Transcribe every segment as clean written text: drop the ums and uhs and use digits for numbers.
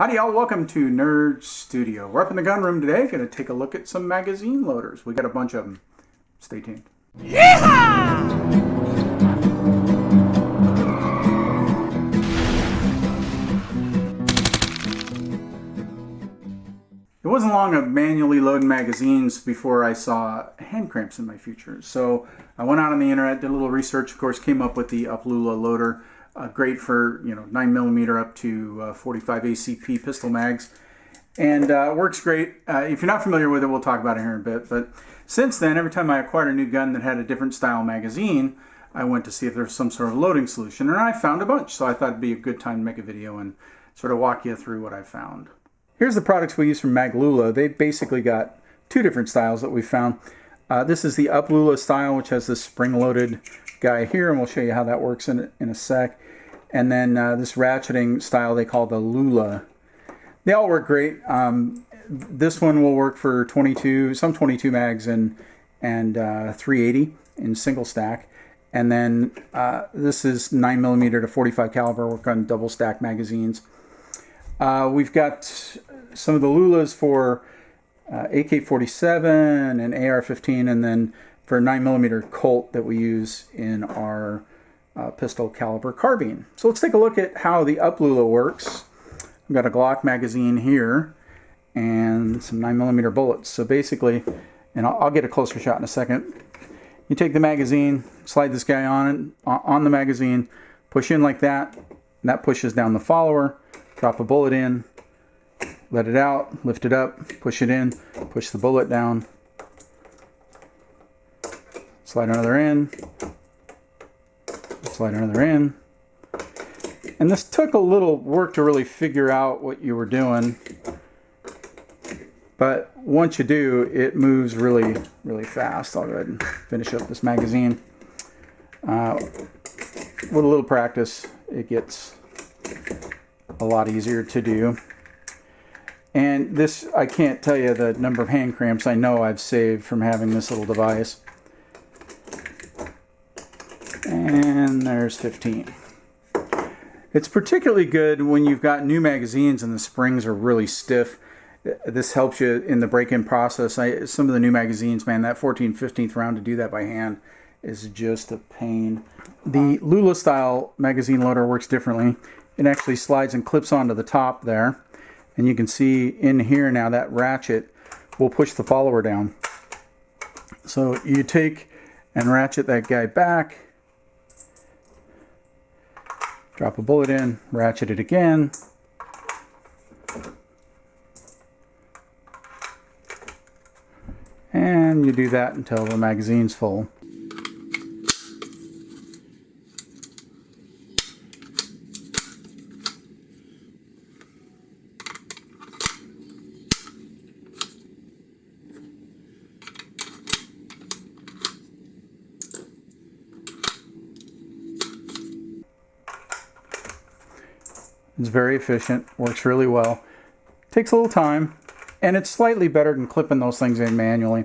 Howdy y'all, welcome to Nerd Studio. We're up in the gun room today, going to take a look at some magazine loaders. We got a bunch of them. Stay tuned. Yeehaw! It wasn't long of manually loading magazines before I saw hand cramps in my future. So I went out on the internet, did a little research, of course, came up with the Maglula loader. Great for 9mm up to 45 ACP pistol mags, and works great. If you're not familiar with it, we'll talk about it here in a bit. But since then, every time I acquired a new gun that had a different style magazine, I went to see if there was some sort of loading solution, and I found a bunch. So I thought it'd be a good time to make a video and sort of walk you through what I found. Here's the products we use from Maglula. They've basically got two different styles that we found. This is the Maglula style, which has this spring-loaded guy here, and we'll show you how that works in a sec. And then this ratcheting style they call the Lula. They all work great. This one will work for 22 mags and 380 in single stack. And then this is 9mm to 45 caliber, work on double stack magazines. We've got some of the Lulas for AK-47 and AR-15, and then for 9mm Colt that we use in our pistol caliber carbine. So let's take a look at how the Maglula works. I've got a Glock magazine here and some 9mm bullets. So basically, and I'll get a closer shot in a second. You take the magazine, slide this guy on the magazine, push in like that, and that pushes down the follower. Drop a bullet in, let it out, lift it up, push it in, push the bullet down, slide another in, slide another in. And this took a little work to really figure out what you were doing, but once you do, it moves really, really fast. I'll go ahead and finish up this magazine. With a little practice, it gets a lot easier to do. And this, I can't tell you the number of hand cramps I know I've saved from having this little device. And there's 15. It's particularly good when you've got new magazines and the springs are really stiff. This helps you in the break-in process. Some of the new magazines, man, that 14th, 15th round to do that by hand is just a pain. The Lula style magazine loader works differently. It actually slides and clips onto the top there. And you can see in here now that ratchet will push the follower down. So you take and ratchet that guy back, drop a bullet in, ratchet it again, and you do that until the magazine's full. It's very efficient, works really well. Takes a little time, and it's slightly better than clipping those things in manually.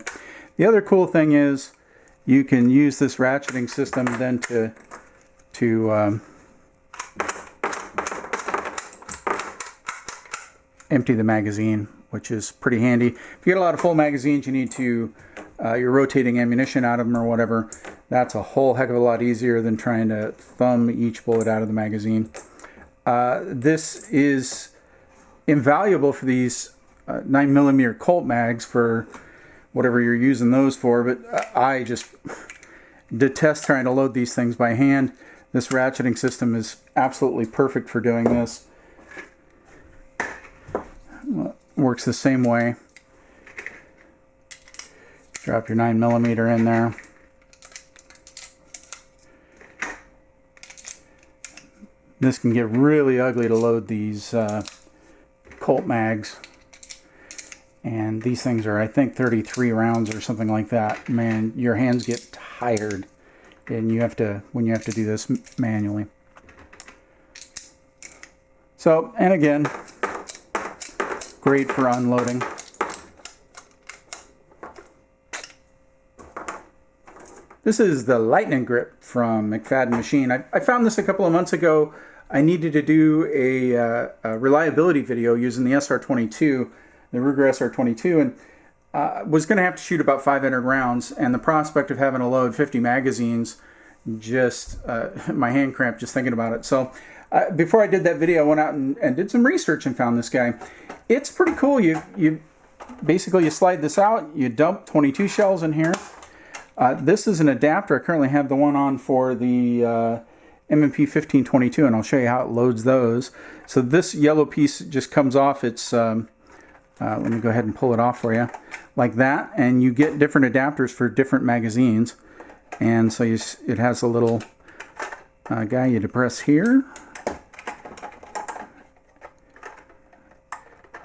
The other cool thing is you can use this ratcheting system then to empty the magazine, which is pretty handy. If you get a lot of full magazines, you need to, you're rotating ammunition out of them or whatever. That's a whole heck of a lot easier than trying to thumb each bullet out of the magazine. This is invaluable for these 9mm Colt mags for whatever you're using those for, but I just detest trying to load these things by hand. This ratcheting system is absolutely perfect for doing this. Works the same way. Drop your 9mm in there. This can get really ugly to load these Colt mags. And these things are, I think, 33 rounds or something like that. Man, your hands get tired and when you have to do this manually. So, and again, great for unloading. This is the Lightnin Grip from McFadden Machine. I found this a couple of months ago I needed to do a reliability video using the SR22, the Ruger SR22, and was going to have to shoot about 500 rounds, and the prospect of having to load 50 magazines, just my hand cramped just thinking about it. So before I did that video, I went out and did some research and found this guy. It's pretty cool. You basically you slide this out, you dump 22 shells in here. This is an adapter. I currently have the one on for the M&P 1522, and I'll show you how it loads those. So this yellow piece just comes off. It's let me go ahead and pull it off for you, like that, and you get different adapters for different magazines. And so it has a little guy you depress here.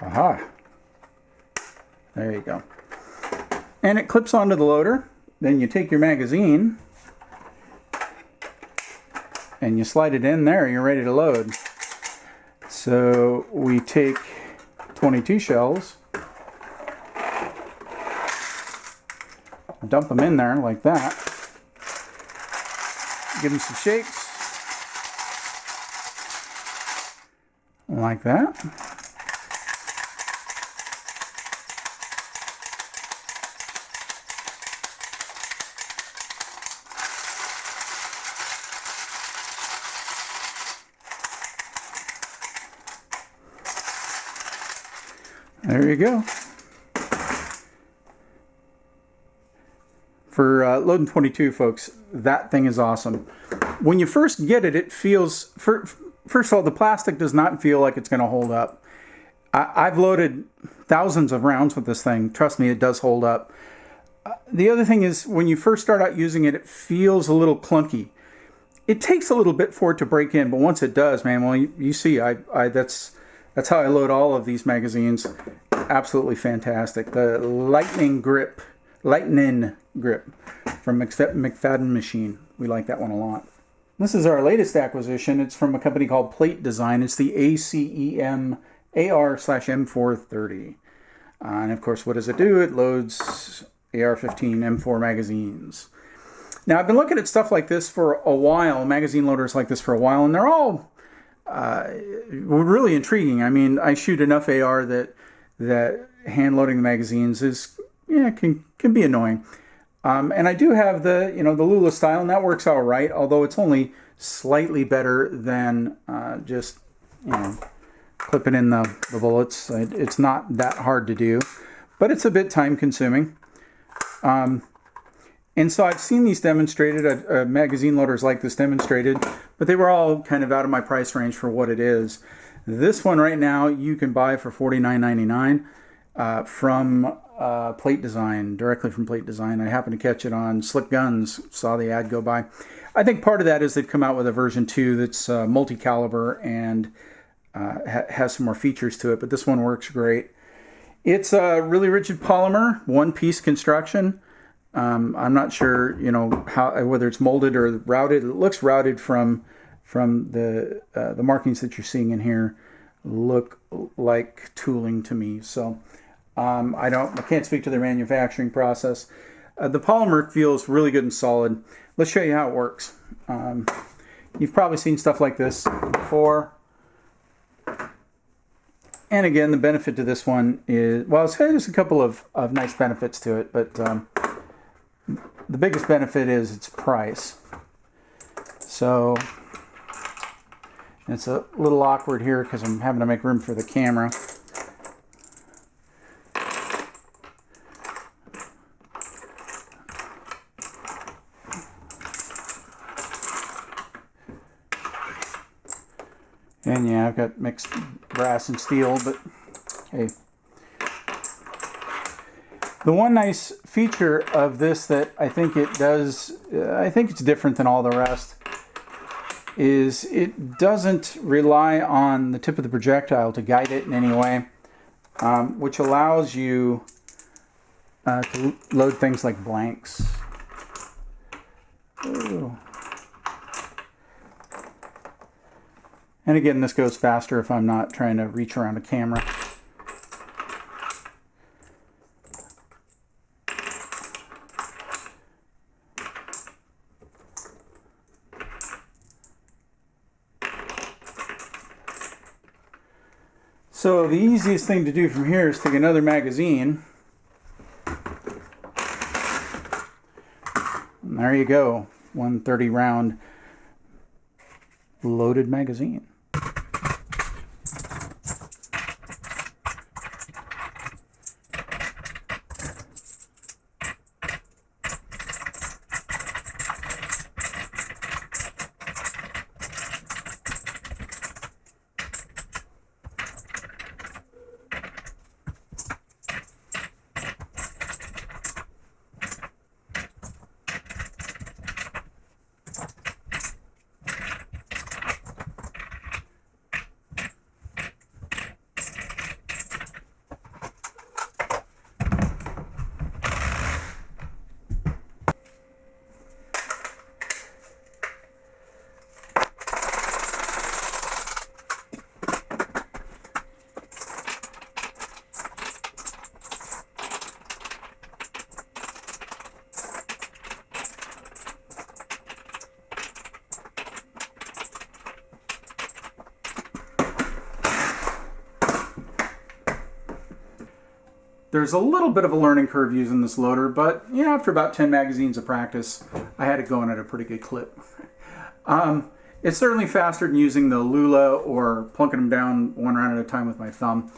Aha! There you go. And it clips onto the loader. Then you take your magazine and you slide it in there, you're ready to load. So we take 22 shells, dump them in there like that, give them some shakes, like that. There you go. For loading 22, folks, that thing is awesome. When you first get it, it feels, first of all, the plastic does not feel like it's going to hold up. I've loaded thousands of rounds with this thing. Trust me, it does hold up. The other thing is, when you first start out using it, it feels a little clunky. It takes a little bit for it to break in, but once it does, man, well, you see, that's how I load all of these magazines. Absolutely fantastic. The Lightnin Grip from McFadden Machine. We like that one a lot. This is our latest acquisition. It's from a company called Plate Design. It's the ACEM AR/M430. And of course, what does it do? It loads AR-15 M4 magazines. Now, I've been looking at stuff like this for a while, magazine loaders like this for a while, and they're all really intriguing. I mean, I shoot enough AR that hand loading the magazines is can be annoying. And I do have the the Lula style, and that works all right. Although it's only slightly better than just clipping in the bullets. It's not that hard to do, but it's a bit time consuming. And so I've seen these demonstrated, magazine loaders like this demonstrated, but they were all kind of out of my price range for what it is. This one right now you can buy for $49.99 from Plate Design, directly from Plate Design. I happened to catch it on Slick Guns, saw the ad go by. I think part of that is they've come out with a version 2 that's multi-caliber and has some more features to it, but this one works great. It's a really rigid polymer, one-piece construction. I'm not sure, how whether it's molded or routed. It looks routed from the markings that you're seeing in here. Look like tooling to me. So I can't speak to the manufacturing process. The polymer feels really good and solid. Let's show you how it works. You've probably seen stuff like this before. And again, the benefit to this one is, well, there's a couple of nice benefits to it, but the biggest benefit is its price. So it's a little awkward here because I'm having to make room for the camera. And yeah, I've got mixed brass and steel, but hey. The one nice feature of this that I think it does, I think it's different than all the rest, is it doesn't rely on the tip of the projectile to guide it in any way, which allows you to load things like blanks. Ooh. And again, this goes faster if I'm not trying to reach around a camera. So the easiest thing to do from here is take another magazine. And there you go, 130 round loaded magazine. There's a little bit of a learning curve using this loader, but you know, after about 10 magazines of practice, I had it going at a pretty good clip. It's certainly faster than using the Lula or plunking them down one round at a time with my thumb.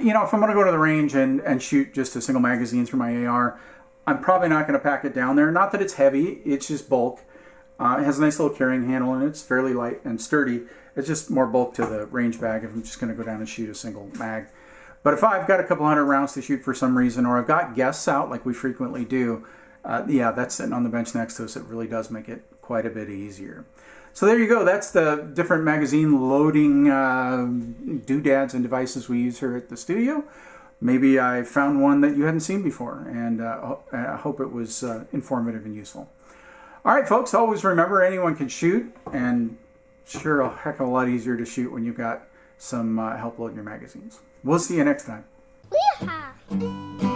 You know, if I'm going to go to the range and shoot just a single magazine through my AR, I'm probably not going to pack it down there. Not that it's heavy, it's just bulk. It has a nice little carrying handle and it's fairly light and sturdy. It's just more bulk to the range bag if I'm just going to go down and shoot a single mag. But if I've got a couple hundred rounds to shoot for some reason, or I've got guests out like we frequently do, yeah, that's sitting on the bench next to us. It really does make it quite a bit easier. So there you go. That's the different magazine loading doodads and devices we use here at the studio. Maybe I found one that you hadn't seen before, and I hope it was informative and useful. All right, folks, always remember anyone can shoot, and sure, a heck of a lot easier to shoot when you've got some help loading your magazines. We'll see you next time. Yeehaw!